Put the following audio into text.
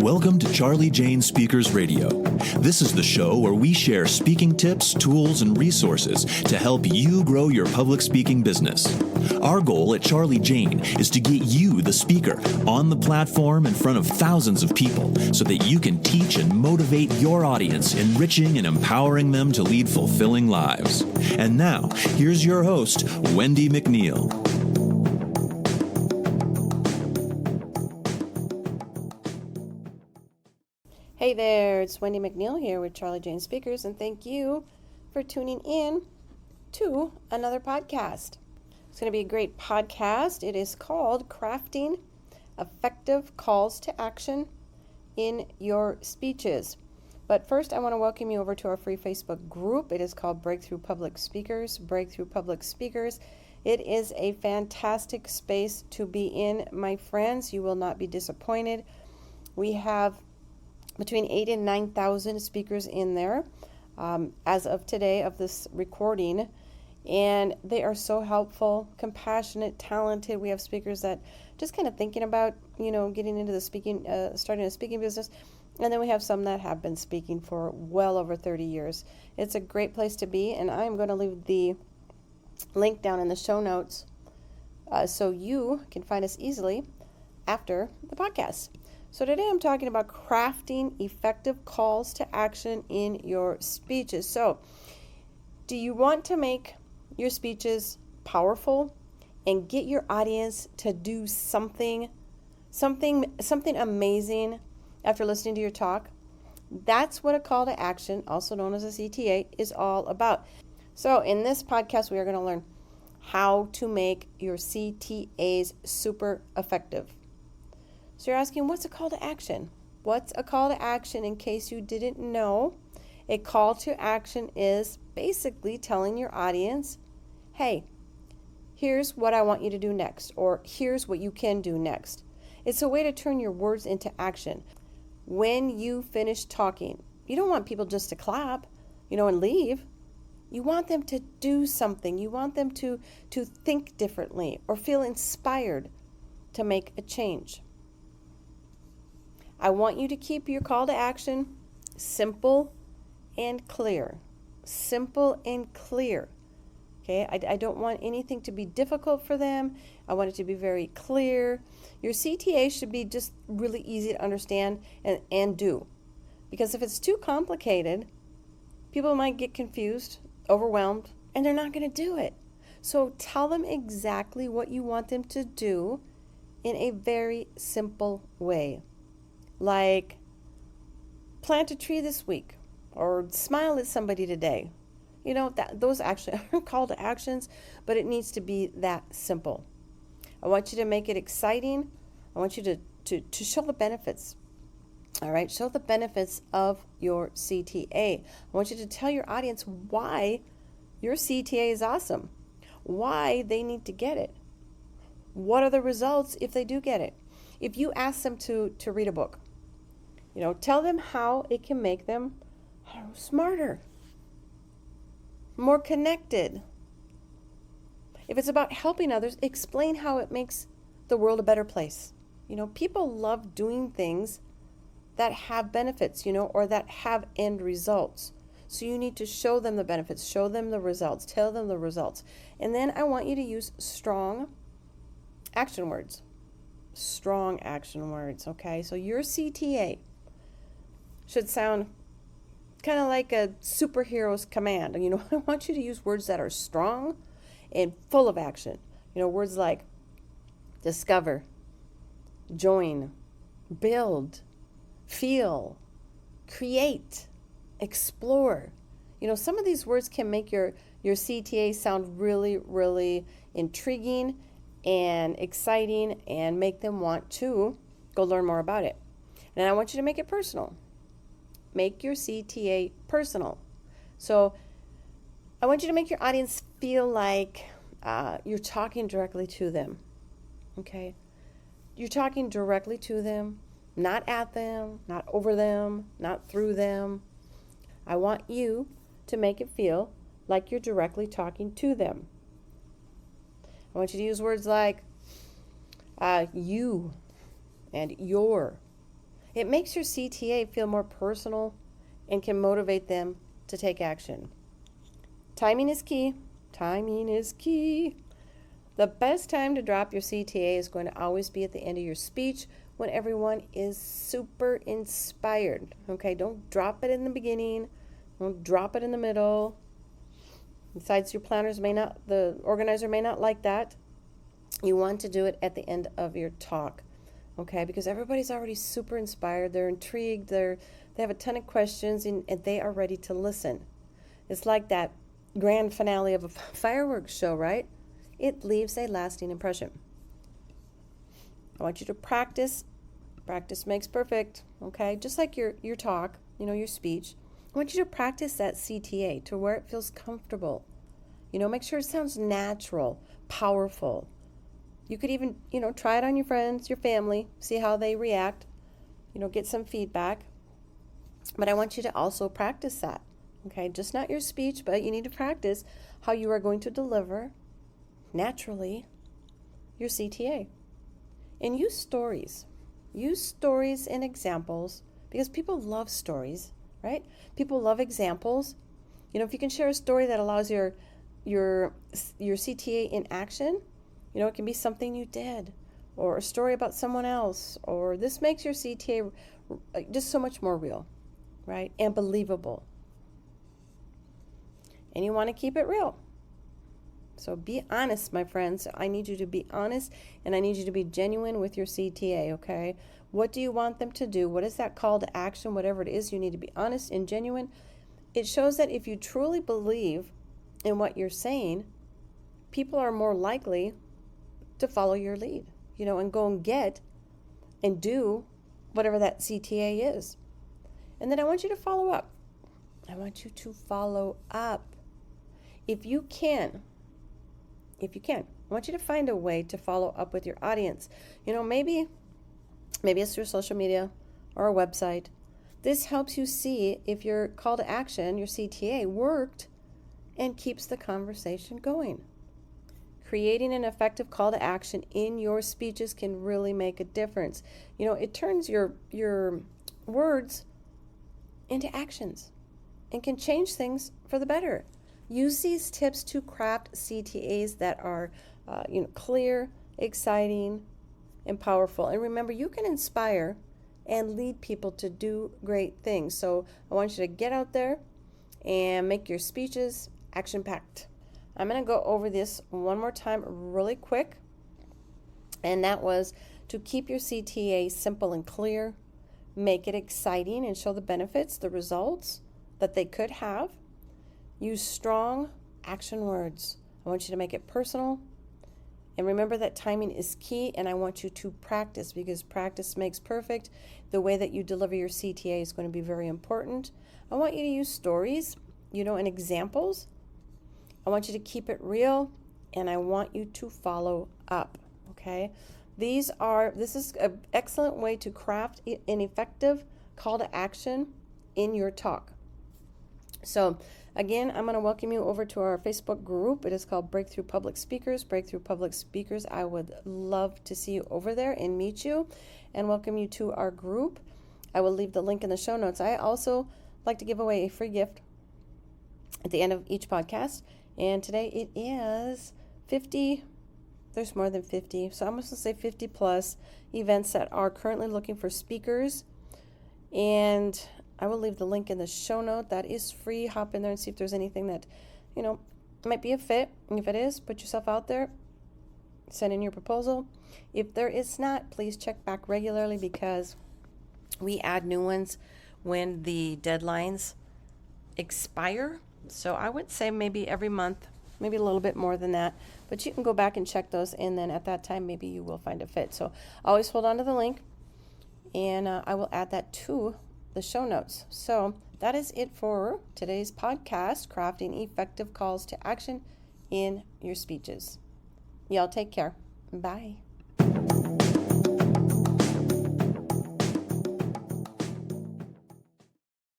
Welcome to Charli Jane Speakers Radio. This is the show where we share speaking tips, tools, and resources to help you grow your public speaking business. Our goal at Charli Jane is to get you, the speaker, on the platform in front of thousands of people so that you can teach and motivate your audience, enriching and empowering them to lead fulfilling lives. And now, here's your host, Wendi McNeil. Hey there, it's Wendi McNeil here with Charli Jane Speakers, and thank you for tuning in to another podcast. It's going to be a great podcast. It is called Crafting Effective Calls to Action in Your Speeches. But first, I want to welcome you over to our free Facebook group. It is called Breakthrough Public Speakers. Breakthrough Public Speakers. It is a fantastic space to be in, my friends. You will not be disappointed. We have between 8,000 and 9,000 speakers in there as of today of this recording, and they are so helpful, compassionate, talented. We have speakers that just kind of thinking about, getting into the speaking, starting a speaking business, and then we have some that have been speaking for well over 30 years. It's a great place to be, and I'm going to leave the link down in the show notes so you can find us easily after the podcast. So today I'm talking about crafting effective calls to action in your speeches. So, do you want to make your speeches powerful and get your audience to do something amazing after listening to your talk? That's what a call to action, also known as a CTA, is all about. So in this podcast, we are going to learn how to make your CTAs super effective. So you're asking, what's a call to action? What's a call to action? In case you didn't know, a call to action is basically telling your audience, hey, here's what I want you to do next, or here's what you can do next. It's a way to turn your words into action. When you finish talking, you don't want people just to clap, and leave. You want them to do something. You want them to think differently or feel inspired to make a change. I want you to keep your call to action simple and clear. Simple and clear. Okay, I don't want anything to be difficult for them. I want it to be very clear. Your CTA should be just really easy to understand and do. Because if it's too complicated, people might get confused, overwhelmed, and they're not going to do it. So tell them exactly what you want them to do in a very simple way. Like, plant a tree this week, or smile at somebody today. Those actually aren't call to actions, but it needs to be that simple. I want you to make it exciting. I want you to show the benefits. All right, show the benefits of your CTA. I want you to tell your audience why your CTA is awesome, why they need to get it. What are the results if they do get it? If you ask them to read a book, tell them how it can make them smarter, more connected. If it's about helping others, explain how it makes the world a better place. People love doing things that have benefits, or that have end results. So you need to show them the benefits, show them the results, tell them the results. And then I want you to use strong action words. Strong action words, okay? So your CTA should sound kind of like a superhero's command. I want you to use words that are strong and full of action. Words like discover, join, build, feel, create, explore. Some of these words can make your CTA sound really, really intriguing and exciting and make them want to go learn more about it. And I want you to make it personal. Make your CTA personal. So I want you to make your audience feel like you're talking directly to them. Okay? You're talking directly to them, not at them, not over them, not through them. I want you to make it feel like you're directly talking to them. I want you to use words like you and your It makes your CTA feel more personal and can motivate them to take action. Timing is key. Timing is key. The best time to drop your CTA is going to always be at the end of your speech when everyone is super inspired. Okay, don't drop it in the beginning. Don't drop it in the middle. Besides, the organizer may not like that. You want to do it at the end of your talk. Okay, because everybody's already super inspired. They're intrigued. They have a ton of questions and they are ready to listen. It's like that grand finale of a fireworks show, right? It leaves a lasting impression. I want you to practice. Practice makes perfect, okay? Just like your talk, your speech. I want you to practice that CTA to where it feels comfortable. Make sure it sounds natural, powerful. You could even, try it on your friends, your family, see how they react, get some feedback. But I want you to also practice that, okay? Just not your speech, but you need to practice how you are going to deliver naturally your CTA. And use stories. Use stories and examples because people love stories, right? People love examples. If you can share a story that allows your CTA in action, it can be something you did or a story about someone else, or this makes your CTA just so much more real, right? And believable. And you want to keep it real. So be honest, my friends. I need you to be honest, and I need you to be genuine with your CTA, okay? What do you want them to do? What is that call to action? Whatever it is, you need to be honest and genuine. It shows that if you truly believe in what you're saying, people are more likely to follow your lead, and go and get and do whatever that CTA is. And then I want you to follow up. I want you to follow up. If you can, I want you to find a way to follow up with your audience. Maybe it's through social media or a website. This helps you see if your call to action, your CTA, worked and keeps the conversation going. Creating an effective call to action in your speeches can really make a difference. It turns your words into actions and can change things for the better. Use these tips to craft CTAs that are, clear, exciting, and powerful. And remember, you can inspire and lead people to do great things. So I want you to get out there and make your speeches action-packed. I'm going to go over this one more time really quick. And that was to keep your CTA simple and clear, make it exciting and show the benefits, the results that they could have. Use strong action words. I want you to make it personal. And remember that timing is key, and I want you to practice because practice makes perfect. The way that you deliver your CTA is going to be very important. I want you to use stories, and examples. I want you to keep it real, and I want you to follow up, okay? This is an excellent way to craft an effective call to action in your talk. So again, I'm going to welcome you over to our Facebook group. It is called Breakthrough Public Speakers. Breakthrough Public Speakers. I would love to see you over there and meet you and welcome you to our group. I will leave the link in the show notes. I also like to give away a free gift at the end of each podcast. And today it is 50. There's more than 50. So I'm going to say 50 plus events that are currently looking for speakers. And I will leave the link in the show note. That is free. Hop in there and see if there's anything that, might be a fit. And if it is, put yourself out there. Send in your proposal. If there is not, please check back regularly because we add new ones when the deadlines expire. So I would say maybe every month, maybe a little bit more than that. But you can go back and check those. And then at that time, maybe you will find a fit. So always hold on to the link. And I will add that to the show notes. So that is it for today's podcast, Crafting Effective Calls to Action in Your Speeches. Y'all take care. Bye.